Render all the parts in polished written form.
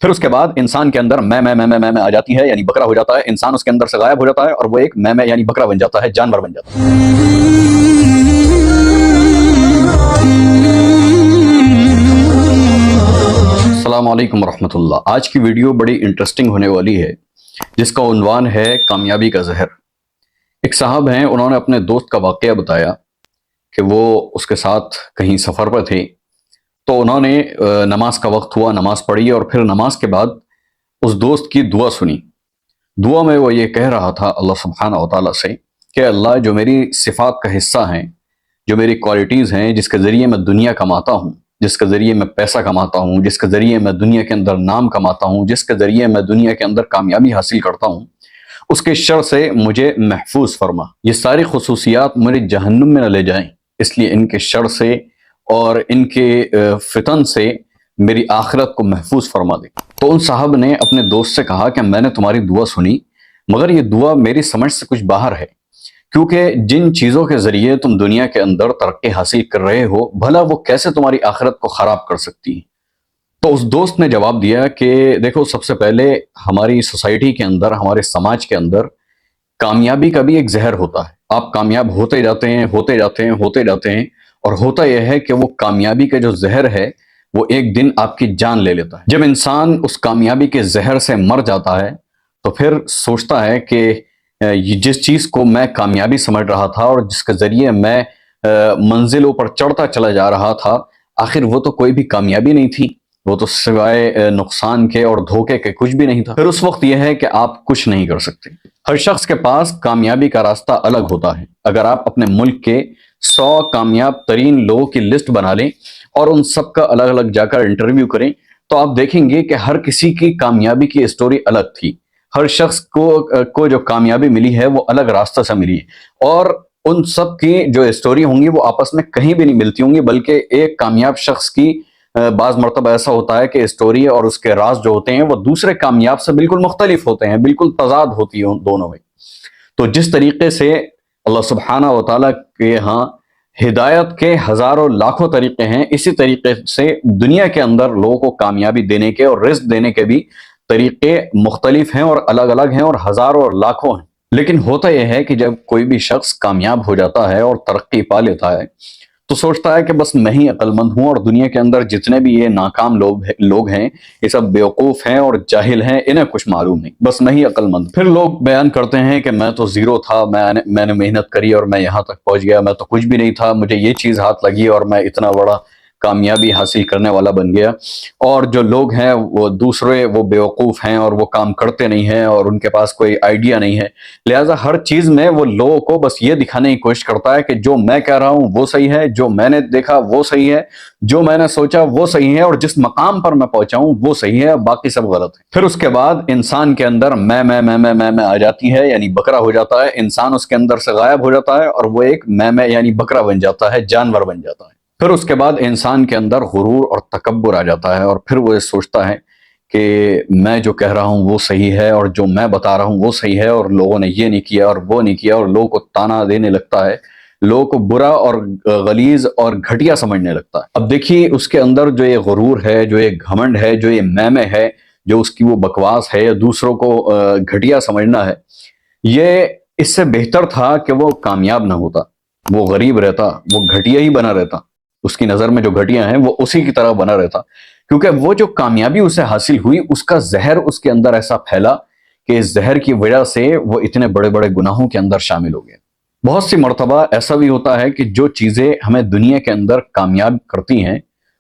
پھر اس کے بعد انسان کے اندر میں آ جاتی ہے، یعنی بکرا ہو جاتا ہے، انسان اس کے اندر سے غائب ہو جاتا ہے اور وہ ایک میں یعنی بکرا بن جاتا ہے، جانور بن جاتا ہے۔ السلام علیکم ورحمۃ اللہ۔ آج کی ویڈیو بڑی انٹرسٹنگ ہونے والی ہے، جس کا عنوان ہے کامیابی کا زہر۔ ایک صاحب ہیں، انہوں نے اپنے دوست کا واقعہ بتایا کہ وہ اس کے ساتھ کہیں سفر پر تھے، تو انہوں نے نماز کا وقت ہوا، نماز پڑھی اور پھر نماز کے بعد اس دوست کی دعا سنی۔ دعا میں وہ یہ کہہ رہا تھا اللہ سبحانہ و تعالیٰ سے کہ اللہ، جو میری صفات کا حصہ ہیں، جو میری کوالٹیز ہیں، جس کے ذریعے میں دنیا کماتا ہوں، جس کے ذریعے میں پیسہ کماتا ہوں، جس کے ذریعے میں دنیا کے اندر نام کماتا ہوں، جس کے ذریعے میں دنیا کے اندر کامیابی حاصل کرتا ہوں، اس کے شر سے مجھے محفوظ فرما۔ یہ ساری خصوصیات مجھے جہنم میں نہ لے جائیں، اس لیے ان کے شر سے اور ان کے فتن سے میری آخرت کو محفوظ فرما دے۔ تو ان صاحب نے اپنے دوست سے کہا کہ میں نے تمہاری دعا سنی، مگر یہ دعا میری سمجھ سے کچھ باہر ہے، کیونکہ جن چیزوں کے ذریعے تم دنیا کے اندر ترقی حاصل کر رہے ہو، بھلا وہ کیسے تمہاری آخرت کو خراب کر سکتی ہیں؟ تو اس دوست نے جواب دیا کہ دیکھو، سب سے پہلے ہماری سوسائٹی کے اندر، ہمارے سماج کے اندر کامیابی کا بھی ایک زہر ہوتا ہے۔ آپ کامیاب ہوتے جاتے ہیں، ہوتے جاتے ہیں، ہوتے جاتے ہیں، اور ہوتا یہ ہے کہ وہ کامیابی کا جو زہر ہے وہ ایک دن آپ کی جان لے لیتا ہے۔ جب انسان اس کامیابی کے زہر سے مر جاتا ہے تو پھر سوچتا ہے کہ یہ جس چیز کو میں کامیابی سمجھ رہا تھا اور جس کے ذریعے میں منزلوں پر چڑھتا چلا جا رہا تھا، آخر وہ تو کوئی بھی کامیابی نہیں تھی، وہ تو سوائے نقصان کے اور دھوکے کے کچھ بھی نہیں تھا۔ پھر اس وقت یہ ہے کہ آپ کچھ نہیں کر سکتے۔ ہر شخص کے پاس کامیابی کا راستہ الگ ہوتا ہے۔ اگر آپ اپنے ملک کے 100 کامیاب ترین لوگوں کی لسٹ بنا لیں اور ان سب کا الگ الگ جا کر انٹرویو کریں، تو آپ دیکھیں گے کہ ہر کسی کی کامیابی کی اسٹوری الگ تھی۔ ہر شخص کو جو کامیابی ملی ہے وہ الگ راستہ سے ملی ہے، اور ان سب کی جو اسٹوری ہوں گی وہ آپس میں کہیں بھی نہیں ملتی ہوں گی، بلکہ ایک کامیاب شخص کی بعض مرتبہ ایسا ہوتا ہے کہ اسٹوری اور اس کے راز جو ہوتے ہیں وہ دوسرے کامیاب سے بالکل مختلف ہوتے ہیں، بالکل تضاد ہوتی ہے دونوں میں۔ تو جس طریقے سے اللہ سبحانہ و تعالیٰ کے ہاں ہدایت کے ہزاروں لاکھوں طریقے ہیں، اسی طریقے سے دنیا کے اندر لوگوں کو کامیابی دینے کے اور رزق دینے کے بھی طریقے مختلف ہیں اور الگ الگ ہیں اور ہزاروں اور لاکھوں ہیں۔ لیکن ہوتا یہ ہے کہ جب کوئی بھی شخص کامیاب ہو جاتا ہے اور ترقی پا لیتا ہے تو سوچتا ہے کہ بس میں ہی عقل مند ہوں، اور دنیا کے اندر جتنے بھی یہ ناکام لوگ ہیں یہ سب بیوقوف ہیں اور جاہل ہیں، انہیں کچھ معلوم نہیں، بس میں ہی عقل مند۔ پھر لوگ بیان کرتے ہیں کہ میں تو زیرو تھا، میں نے محنت کری اور میں یہاں تک پہنچ گیا، میں تو کچھ بھی نہیں تھا، مجھے یہ چیز ہاتھ لگی اور میں اتنا بڑا کامیابی حاصل کرنے والا بن گیا۔ اور جو لوگ ہیں وہ دوسرے وہ بیوقوف ہیں اور وہ کام کرتے نہیں ہیں اور ان کے پاس کوئی آئیڈیا نہیں ہے، لہٰذا ہر چیز میں وہ لوگوں کو بس یہ دکھانے کی کوشش کرتا ہے کہ جو میں کہہ رہا ہوں وہ صحیح ہے، جو میں نے دیکھا وہ صحیح ہے، جو میں نے سوچا وہ صحیح ہے، اور جس مقام پر میں پہنچا ہوں وہ صحیح ہے، باقی سب غلط ہے۔ پھر اس کے بعد انسان کے اندر میں آ جاتی ہے، یعنی بکرا ہو جاتا ہے، انسان اس کے اندر سے غائب ہو جاتا ہے اور وہ ایک میں یعنی بکرا بن جاتا ہے، جانور بن جاتا ہے۔ پھر اس کے بعد انسان کے اندر غرور اور تکبر آ جاتا ہے، اور پھر وہ یہ سوچتا ہے کہ میں جو کہہ رہا ہوں وہ صحیح ہے اور جو میں بتا رہا ہوں وہ صحیح ہے، اور لوگوں نے یہ نہیں کیا اور وہ نہیں کیا، اور لوگوں کو تانا دینے لگتا ہے، لوگوں کو برا اور غلیظ اور گھٹیا سمجھنے لگتا ہے۔ اب دیکھیے، اس کے اندر جو یہ غرور ہے، جو یہ گھمنڈ ہے، جو یہ میں ہے، جو اس کی وہ بکواس ہے یا دوسروں کو گھٹیا سمجھنا ہے، یہ اس سے بہتر تھا کہ وہ کامیاب نہ ہوتا، وہ غریب رہتا، وہ گھٹیا ہی بنا رہتا، اس کی نظر میں جو گھٹیا ہیں وہ اسی کی طرح بنا رہتا، کیونکہ وہ جو کامیابی اسے حاصل ہوئی اس کا زہر اس کے اندر ایسا پھیلا کہ اس زہر کی وجہ سے وہ اتنے بڑے بڑے گناہوں کے اندر شامل ہو گئے۔ بہت سی مرتبہ ایسا بھی ہوتا ہے کہ جو چیزیں ہمیں دنیا کے اندر کامیاب کرتی ہیں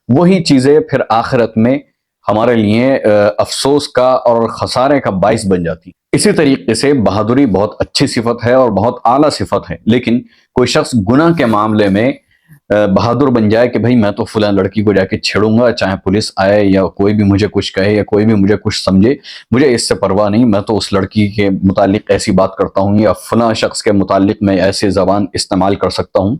وہی چیزیں پھر آخرت میں ہمارے لیے افسوس کا اور خسارے کا باعث بن جاتی۔ اسی طریقے سے بہادری بہت اچھی صفت ہے اور بہت اعلیٰ صفت ہے، لیکن کوئی شخص گناہ کے معاملے میں بہادر بن جائے کہ بھئی میں تو فلاں لڑکی کو جا کے چھیڑوں گا، چاہے پولیس آئے یا کوئی بھی مجھے کچھ کہے یا کوئی بھی مجھے کچھ سمجھے، مجھے اس سے پرواہ نہیں، میں تو اس لڑکی کے متعلق ایسی بات کرتا ہوں یا فلاں شخص کے متعلق میں ایسی زبان استعمال کر سکتا ہوں۔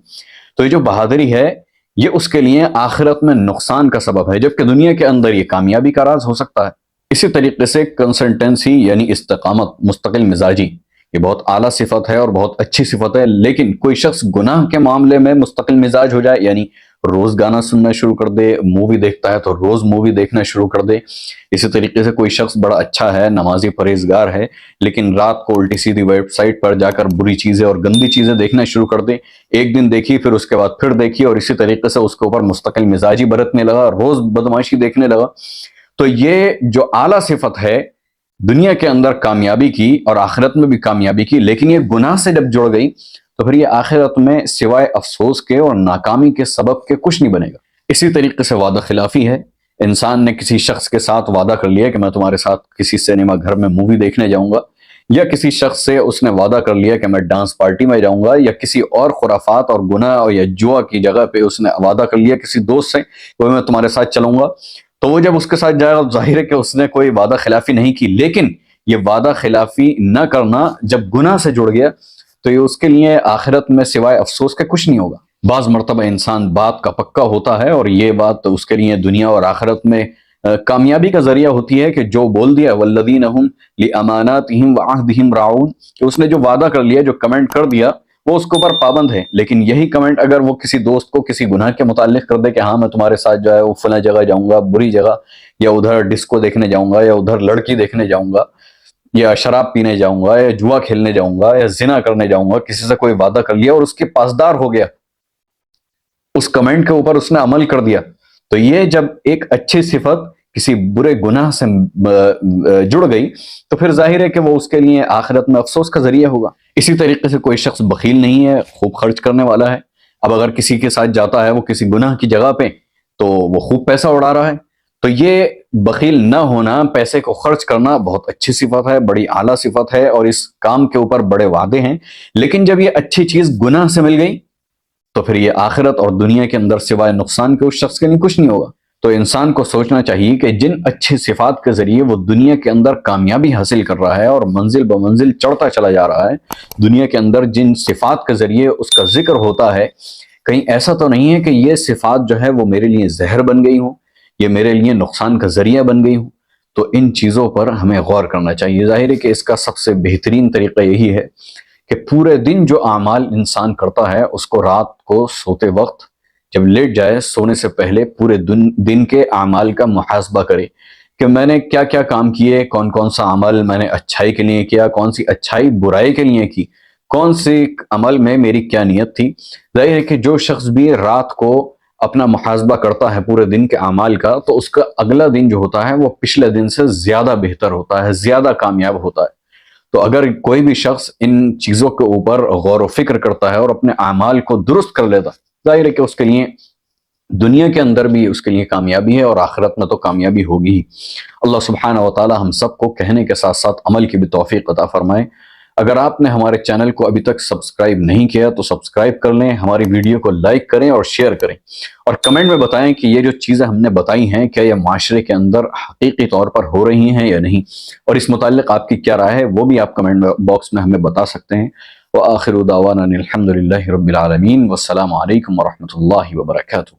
تو یہ جو بہادری ہے یہ اس کے لیے آخرت میں نقصان کا سبب ہے، جبکہ دنیا کے اندر یہ کامیابی کا راز ہو سکتا ہے۔ اسی طریقے سے کنسلٹنسی یعنی استقامت، مستقل مزاجی، یہ بہت اعلیٰ صفت ہے اور بہت اچھی صفت ہے، لیکن کوئی شخص گناہ کے معاملے میں مستقل مزاج ہو جائے، یعنی روز گانا سننا شروع کر دے، مووی دیکھتا ہے تو روز مووی دیکھنا شروع کر دے۔ اسی طریقے سے کوئی شخص بڑا اچھا ہے، نمازی پرہیزگار ہے، لیکن رات کو الٹی سیدھی ویب سائٹ پر جا کر بری چیزیں اور گندی چیزیں دیکھنا شروع کر دے۔ ایک دن دیکھی، پھر اس کے بعد پھر دیکھی، اور اسی طریقے سے اس کے اوپر مستقل مزاجی برتنے لگا، روز بدمعاشی دیکھنے لگا۔ تو یہ جو اعلیٰ صفت ہے دنیا کے اندر کامیابی کی اور آخرت میں بھی کامیابی کی، لیکن یہ گناہ سے جب جڑ گئی تو پھر یہ آخرت میں سوائے افسوس کے اور ناکامی کے سبب کے کچھ نہیں بنے گا۔ اسی طریقے سے وعدہ خلافی ہے۔ انسان نے کسی شخص کے ساتھ وعدہ کر لیا کہ میں تمہارے ساتھ کسی سینما گھر میں مووی دیکھنے جاؤں گا، یا کسی شخص سے اس نے وعدہ کر لیا کہ میں ڈانس پارٹی میں جاؤں گا، یا کسی اور خرافات اور گناہ یا جوا کی جگہ پہ اس نے وعدہ کر لیا کسی دوست سے کہ میں تمہارے ساتھ چلوں گا، تو وہ جب اس کے ساتھ جائے گا ظاہر ہے کہ اس نے کوئی وعدہ خلافی نہیں کی، لیکن یہ وعدہ خلافی نہ کرنا جب گناہ سے جڑ گیا تو یہ اس کے لیے آخرت میں سوائے افسوس کے کچھ نہیں ہوگا۔ بعض مرتبہ انسان بات کا پکا ہوتا ہے، اور یہ بات اس کے لیے دنیا اور آخرت میں کامیابی کا ذریعہ ہوتی ہے کہ جو بول دیا والذین هم لاماناتهم وعهدهم راعون، کہ اس نے جو وعدہ کر لیا، جو کمنٹ کر دیا، وہ اس کے اوپر پابند ہے۔ لیکن یہی کمنٹ اگر وہ کسی دوست کو کسی گناہ کے متعلق کر دے کہ ہاں میں تمہارے ساتھ جو ہے وہ فلاں جگہ جاؤں گا، بری جگہ، یا ادھر ڈسکو دیکھنے جاؤں گا، یا ادھر لڑکی دیکھنے جاؤں گا، یا شراب پینے جاؤں گا، یا جوا کھیلنے جاؤں گا، یا زنا کرنے جاؤں گا، کسی سے کوئی وعدہ کر لیا اور اس کے پاسدار ہو گیا، اس کمنٹ کے اوپر اس نے عمل کر دیا، تو یہ جب ایک اچھی صفت کسی برے گناہ سے جڑ گئی تو پھر ظاہر ہے کہ وہ اس کے لیے آخرت میں افسوس کا ذریعہ ہوگا۔ اسی طریقے سے کوئی شخص بخیل نہیں ہے، خوب خرچ کرنے والا ہے۔ اب اگر کسی کے ساتھ جاتا ہے وہ کسی گناہ کی جگہ پہ تو وہ خوب پیسہ اڑا رہا ہے، تو یہ بخیل نہ ہونا، پیسے کو خرچ کرنا بہت اچھی صفت ہے، بڑی اعلیٰ صفت ہے، اور اس کام کے اوپر بڑے وعدے ہیں۔ لیکن جب یہ اچھی چیز گناہ سے مل گئی تو پھر یہ آخرت اور دنیا کے اندر سوائے نقصان کے اس شخص کے لیے کچھ نہیں ہوگا۔ تو انسان کو سوچنا چاہیے کہ جن اچھی صفات کے ذریعے وہ دنیا کے اندر کامیابی حاصل کر رہا ہے اور منزل بمنزل چڑھتا چلا جا رہا ہے، دنیا کے اندر جن صفات کے ذریعے اس کا ذکر ہوتا ہے، کہیں ایسا تو نہیں ہے کہ یہ صفات جو ہے وہ میرے لیے زہر بن گئی ہوں، یہ میرے لیے نقصان کا ذریعہ بن گئی ہوں۔ تو ان چیزوں پر ہمیں غور کرنا چاہیے۔ ظاہر ہے کہ اس کا سب سے بہترین طریقہ یہی ہے کہ پورے دن جو اعمال انسان کرتا ہے اس کو رات کو سوتے وقت جب لیٹ جائے، سونے سے پہلے پورے دن کے اعمال کا محاسبہ کرے کہ میں نے کیا کیا کام کیے، کون کون سا عمل میں نے اچھائی کے لیے کیا، کون سی اچھائی برائی کے لیے کی، کون سی عمل میں میری کیا نیت تھی۔ ظاہر ہے کہ جو شخص بھی رات کو اپنا محاسبہ کرتا ہے پورے دن کے اعمال کا، تو اس کا اگلا دن جو ہوتا ہے وہ پچھلے دن سے زیادہ بہتر ہوتا ہے، زیادہ کامیاب ہوتا ہے۔ تو اگر کوئی بھی شخص ان چیزوں کے اوپر غور و فکر کرتا ہے اور اپنے اعمال کو درست کر لیتا، ظاہر ہے کہ اس کے لیے دنیا کے اندر بھی اس کے لیے کامیابی ہے اور آخرت میں تو کامیابی ہوگی ہی۔ اللہ سبحانہ و تعالی ہم سب کو کہنے کے ساتھ ساتھ عمل کی بھی توفیق عطا فرمائے۔ اگر آپ نے ہمارے چینل کو ابھی تک سبسکرائب نہیں کیا تو سبسکرائب کر لیں، ہماری ویڈیو کو لائک کریں اور شیئر کریں، اور کمنٹ میں بتائیں کہ یہ جو چیزیں ہم نے بتائی ہیں کیا یہ معاشرے کے اندر حقیقی طور پر ہو رہی ہیں یا نہیں، اور اس متعلق آپ کی کیا رائے ہے وہ بھی آپ کمنٹ باکس میں ہمیں بتا سکتے ہیں۔ وآخر دعوانا الحمد للہ رب العالمین، والسلام علیکم ورحمۃ اللہ وبرکاتہ۔